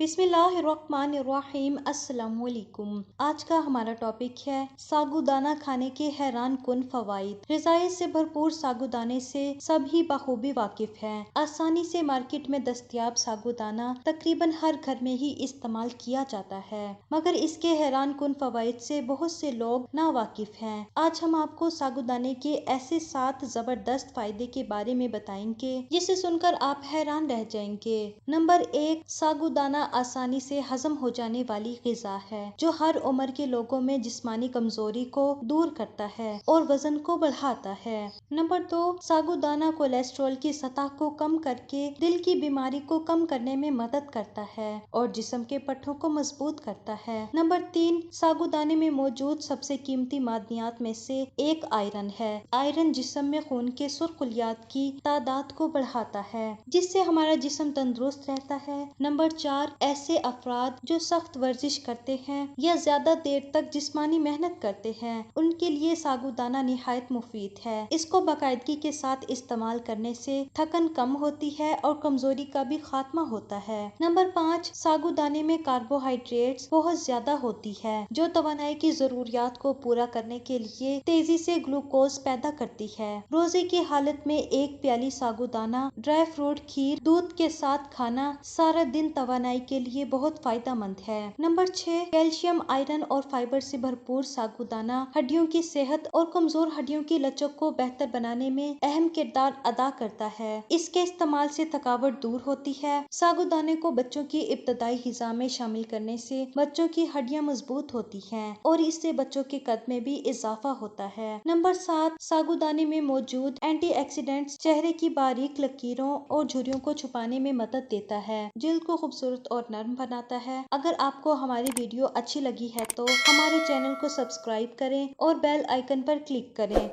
बिस्मिल्लाहिर्रहमानिर्रहीम। अस्सलाम वालेकुम। आज का हमारा टॉपिक है सागुदाना खाने के हैरान कुन फवाइद। ग़िज़ाई से भरपूर सागुदाने से सभी बखूबी वाकिफ हैं। आसानी से मार्केट में दस्तयाब सागुदाना तकरीबन हर घर में ही इस्तेमाल किया जाता है, मगर इसके हैरान कुन फवाइद से बहुत से लोग ना वाकिफ हैं। आज हम आपको सागुदाने के ऐसे 7 जबरदस्त फायदे के बारे में बताएंगे जिसे सुनकर आप हैरान रह जाएंगे। नंबर 1, सागुदाना आसानी से हजम हो जाने वाली ग़िज़ा है जो हर उम्र के लोगों में जिस्मानी कमजोरी को दूर करता है और वजन को बढ़ाता है। नंबर 2, सागुदाना कोलेस्ट्रॉल की सतह को कम करके दिल की बीमारी को कम करने में मदद करता है और जिस्म के पट्टों को मजबूत करता है। नंबर 3, सागुदाने में मौजूद सबसे कीमती मादनियात में से एक आयरन है। आयरन जिस्म में खून के सुर्खलियात की तादाद को बढ़ाता है जिससे हमारा जिस्म तंदुरुस्त रहता है। नंबर 4, ऐसे अफराद जो सख्त वर्जिश करते हैं या ज्यादा देर तक जिस्मानी मेहनत करते हैं उनके लिए सागुदाना निहायत मुफीद है। इसको बाकायदगी के साथ इस्तेमाल करने से थकन कम होती है और कमजोरी का भी खात्मा होता है। नंबर 5, सागुदाने में कार्बोहाइड्रेट्स बहुत ज्यादा होती है जो तवानाई की जरूरियात को पूरा करने के लिए तेजी से ग्लूकोज पैदा करती है। रोजे की हालत में एक प्याली सागुदाना, ड्राई फ्रूट, खीर, दूध के साथ खाना सारा दिन तवानाई के लिए बहुत फायदेमंद है। नंबर 6, कैल्शियम, आयरन और फाइबर से भरपूर सागुदाना हड्डियों की सेहत और कमजोर हड्डियों की लचक को बेहतर बनाने में अहम किरदार अदा करता है। इसके इस्तेमाल से थकावट दूर होती है। सागुदाने को बच्चों की इब्तदाई ग़िज़ा में शामिल करने से बच्चों की हड्डियां मजबूत होती हैं और इससे बच्चों के कद में भी इजाफा होता है। नंबर 7, सागुदाने में मौजूद एंटीऑक्सीडेंट्स चेहरे की बारीक लकीरों और झुर्रियों को छुपाने में मदद देता है, जिल्द को खूबसूरत और नर्म बनाता है। अगर आपको हमारी वीडियो अच्छी लगी है तो हमारे चैनल को सब्सक्राइब करें और बेल आइकन पर क्लिक करें।